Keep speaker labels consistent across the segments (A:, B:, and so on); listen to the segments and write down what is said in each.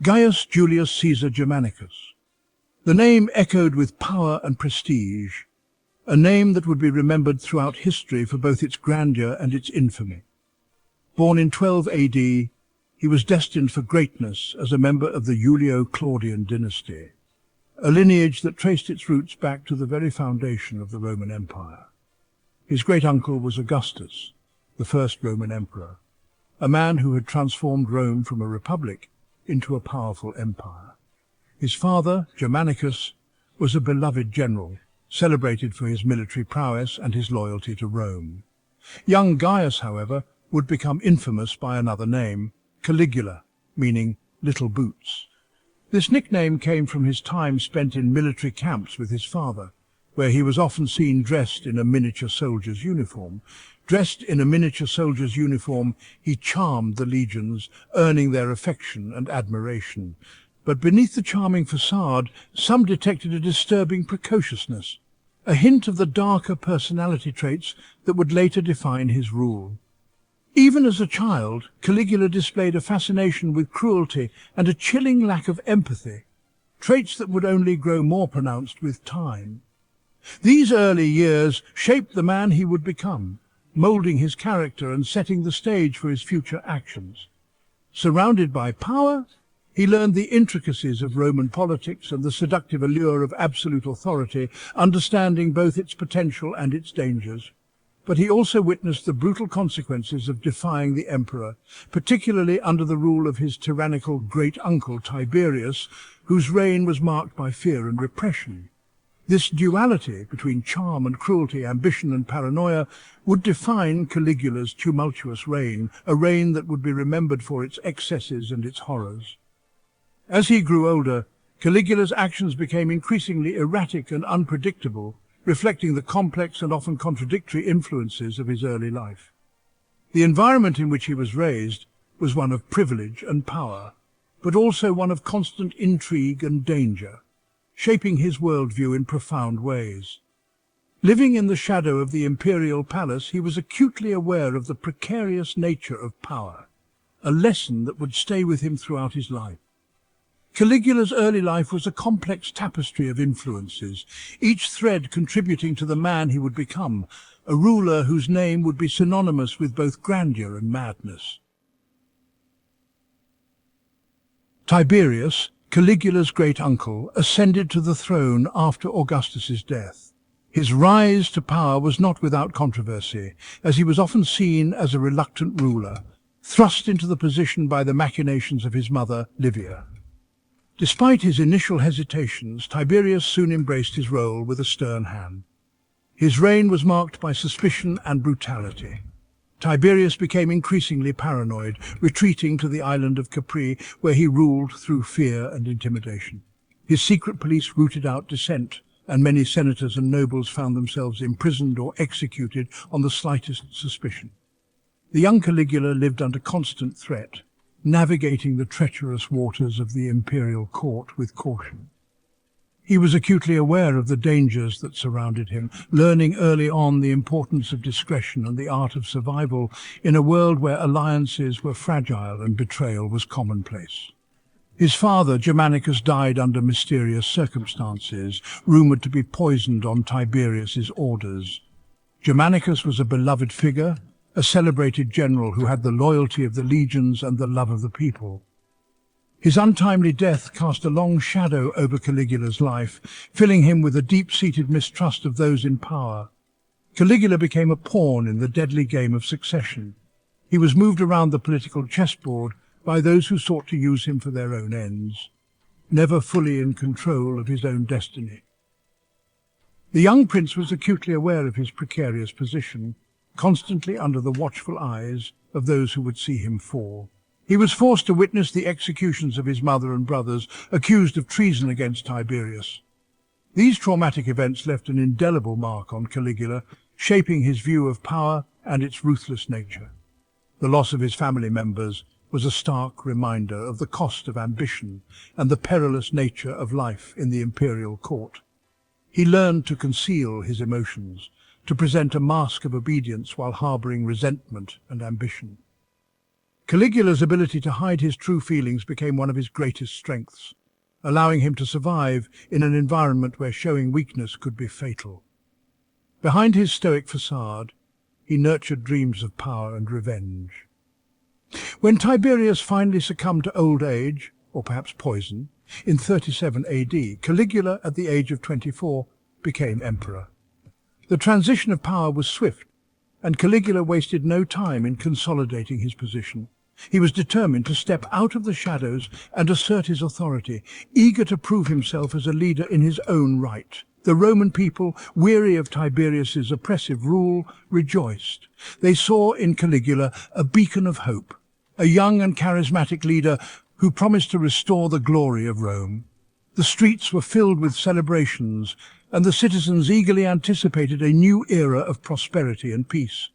A: Gaius Julius Caesar Germanicus. The name echoed with power and prestige, a name that would be remembered throughout history for both its grandeur and its infamy. Born in 12 AD, he was destined for greatness as a member of the Julio-Claudian dynasty, a lineage that traced its roots back to the very foundation of the Roman Empire. His great-uncle was Augustus, the first Roman emperor, a man who had transformed Rome from a republic into a powerful empire. His father, Germanicus, was a beloved general, celebrated for his military prowess and his loyalty to Rome. Young Gaius, however, would become infamous by another name, Caligula, meaning little boots. This nickname came from his time spent in military camps with his father, where he was often seen dressed in a miniature soldier's uniform. Dressed in a miniature soldier's uniform, he charmed the legions, earning their affection and admiration. But beneath the charming facade, some detected a disturbing precociousness, a hint of the darker personality traits that would later define his rule. Even as a child, Caligula displayed a fascination with cruelty and a chilling lack of empathy, traits that would only grow more pronounced with time. These early years shaped the man he would become, moulding his character and setting the stage for his future actions. Surrounded by power, he learned the intricacies of Roman politics and the seductive allure of absolute authority, understanding both its potential and its dangers. But he also witnessed the brutal consequences of defying the emperor, particularly under the rule of his tyrannical great-uncle Tiberius, whose reign was marked by fear and repression. This duality between charm and cruelty, ambition and paranoia, would define Caligula's tumultuous reign, a reign that would be remembered for its excesses and its horrors. As he grew older, Caligula's actions became increasingly erratic and unpredictable, reflecting the complex and often contradictory influences of his early life. The environment in which he was raised was one of privilege and power, but also one of constant intrigue and danger, shaping his worldview in profound ways. Living in the shadow of the imperial palace, he was acutely aware of the precarious nature of power, a lesson that would stay with him throughout his life. Caligula's early life was a complex tapestry of influences, each thread contributing to the man he would become, a ruler whose name would be synonymous with both grandeur and madness. Tiberius, Caligula's great-uncle, ascended to the throne after Augustus's death. His rise to power was not without controversy, as he was often seen as a reluctant ruler, thrust into the position by the machinations of his mother, Livia. Despite his initial hesitations, Tiberius soon embraced his role with a stern hand. His reign was marked by suspicion and brutality. Tiberius became increasingly paranoid, retreating to the island of Capri, where he ruled through fear and intimidation. His secret police rooted out dissent, and many senators and nobles found themselves imprisoned or executed on the slightest suspicion. The young Caligula lived under constant threat, navigating the treacherous waters of the imperial court with caution. He was acutely aware of the dangers that surrounded him, learning early on the importance of discretion and the art of survival in a world where alliances were fragile and betrayal was commonplace. His father, Germanicus, died under mysterious circumstances, rumoured to be poisoned on Tiberius's orders. Germanicus was a beloved figure, a celebrated general who had the loyalty of the legions and the love of the people. His untimely death cast a long shadow over Caligula's life, filling him with a deep-seated mistrust of those in power. Caligula became a pawn in the deadly game of succession. He was moved around the political chessboard by those who sought to use him for their own ends, never fully in control of his own destiny. The young prince was acutely aware of his precarious position, constantly under the watchful eyes of those who would see him fall. He was forced to witness the executions of his mother and brothers, accused of treason against Tiberius. These traumatic events left an indelible mark on Caligula, shaping his view of power and its ruthless nature. The loss of his family members was a stark reminder of the cost of ambition and the perilous nature of life in the imperial court. He learned to conceal his emotions, to present a mask of obedience while harbouring resentment and ambition. Caligula's ability to hide his true feelings became one of his greatest strengths, allowing him to survive in an environment where showing weakness could be fatal. Behind his stoic facade, he nurtured dreams of power and revenge. When Tiberius finally succumbed to old age, or perhaps poison, in 37 AD, Caligula, at the age of 24, became emperor. The transition of power was swift, and Caligula wasted no time in consolidating his position. He was determined to step out of the shadows and assert his authority, eager to prove himself as a leader in his own right. The Roman people, weary of Tiberius's oppressive rule, rejoiced. They saw in Caligula a beacon of hope, a young and charismatic leader who promised to restore the glory of Rome. The streets were filled with celebrations, and the citizens eagerly anticipated a new era of prosperity and peace.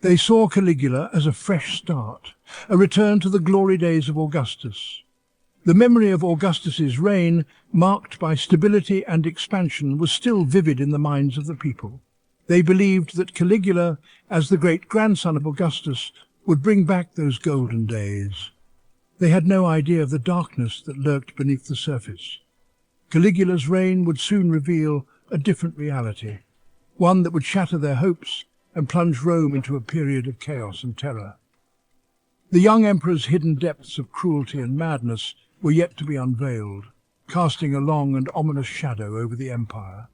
A: They saw Caligula as a fresh start, a return to the glory days of Augustus. The memory of Augustus's reign, marked by stability and expansion, was still vivid in the minds of the people. They believed that Caligula, as the great-grandson of Augustus, would bring back those golden days. They had no idea of the darkness that lurked beneath the surface. Caligula's reign would soon reveal a different reality, one that would shatter their hopes and plunge Rome into a period of chaos and terror. The young emperor's hidden depths of cruelty and madness were yet to be unveiled, casting a long and ominous shadow over the empire.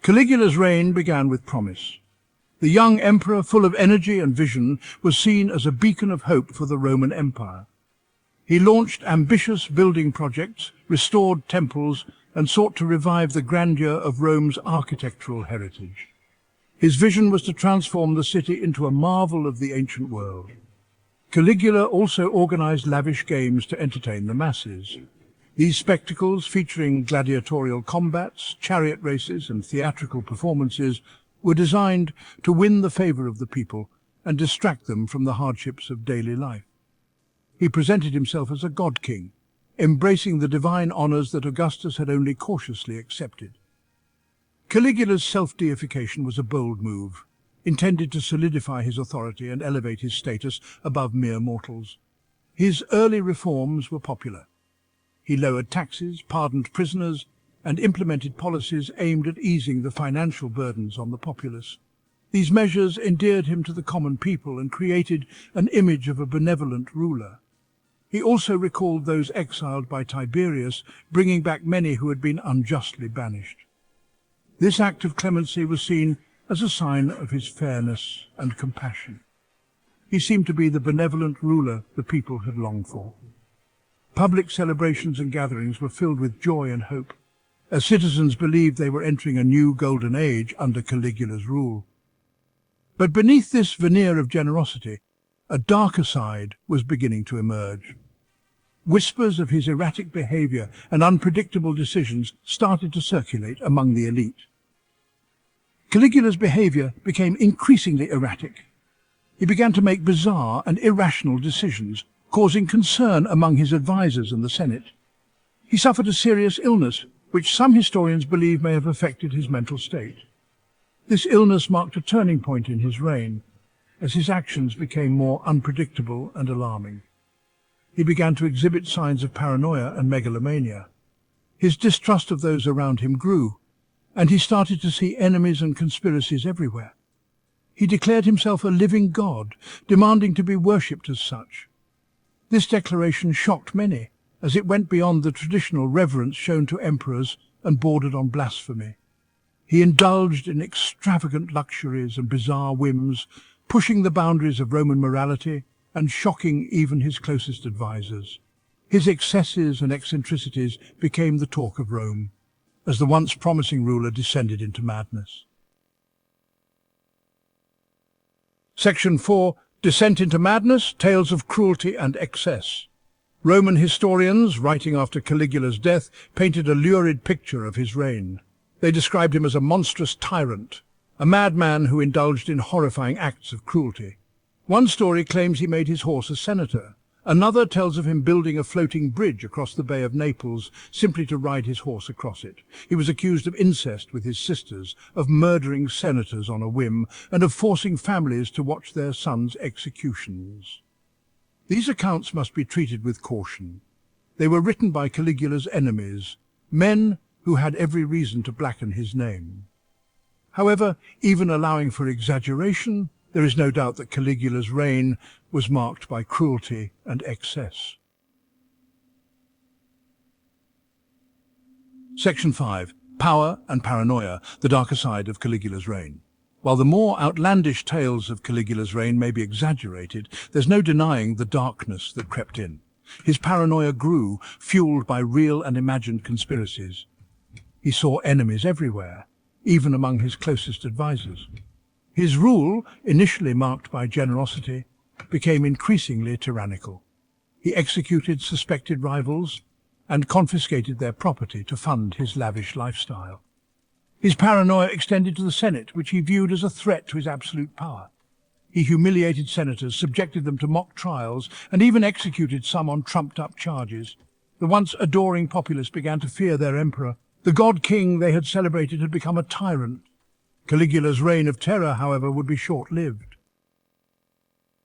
A: Caligula's reign began with promise. The young emperor, full of energy and vision, was seen as a beacon of hope for the Roman Empire. He launched ambitious building projects, restored temples, and sought to revive the grandeur of Rome's architectural heritage. His vision was to transform the city into a marvel of the ancient world. Caligula also organized lavish games to entertain the masses. These spectacles, featuring gladiatorial combats, chariot races, and theatrical performances, were designed to win the favor of the people and distract them from the hardships of daily life. He presented himself as a god-king, embracing the divine honors that Augustus had only cautiously accepted. Caligula's self-deification was a bold move, intended to solidify his authority and elevate his status above mere mortals. His early reforms were popular. He lowered taxes, pardoned prisoners, and implemented policies aimed at easing the financial burdens on the populace. These measures endeared him to the common people and created an image of a benevolent ruler. He also recalled those exiled by Tiberius, bringing back many who had been unjustly banished. This act of clemency was seen as a sign of his fairness and compassion. He seemed to be the benevolent ruler the people had longed for. Public celebrations and gatherings were filled with joy and hope, as citizens believed they were entering a new golden age under Caligula's rule. But beneath this veneer of generosity, a darker side was beginning to emerge. Whispers of his erratic behavior and unpredictable decisions started to circulate among the elite. Caligula's behavior became increasingly erratic. He began to make bizarre and irrational decisions, causing concern among his advisors and the Senate. He suffered a serious illness, which some historians believe may have affected his mental state. This illness marked a turning point in his reign, as his actions became more unpredictable and alarming. He began to exhibit signs of paranoia and megalomania. His distrust of those around him grew, and he started to see enemies and conspiracies everywhere. He declared himself a living god, demanding to be worshipped as such. This declaration shocked many, as it went beyond the traditional reverence shown to emperors and bordered on blasphemy. He indulged in extravagant luxuries and bizarre whims, pushing the boundaries of Roman morality and shocking even his closest advisors. His excesses and eccentricities became the talk of Rome, as the once promising ruler descended into madness. Section 4. Descent into Madness, Tales of Cruelty and Excess. Roman historians, writing after Caligula's death, painted a lurid picture of his reign. They described him as a monstrous tyrant, a madman who indulged in horrifying acts of cruelty. One story claims he made his horse a senator, Another tells of him building a floating bridge across the Bay of Naples simply to ride his horse across it. He was accused of incest with his sisters, of murdering senators on a whim, and of forcing families to watch their sons' executions. These accounts must be treated with caution. They were written by Caligula's enemies, men who had every reason to blacken his name. However, even allowing for exaggeration, there is no doubt that Caligula's reign was marked by cruelty and excess. Section 5. Power and paranoia, the darker side of Caligula's reign. While the more outlandish tales of Caligula's reign may be exaggerated, there's no denying the darkness that crept in. His paranoia grew, fueled by real and imagined conspiracies. He saw enemies everywhere, even among his closest advisors. His rule, initially marked by generosity, became increasingly tyrannical. He executed suspected rivals and confiscated their property to fund his lavish lifestyle. His paranoia extended to the Senate, which he viewed as a threat to his absolute power. He humiliated senators, subjected them to mock trials, and even executed some on trumped-up charges. The once adoring populace began to fear their emperor. The god-king they had celebrated had become a tyrant. Caligula's reign of terror, however, would be short-lived.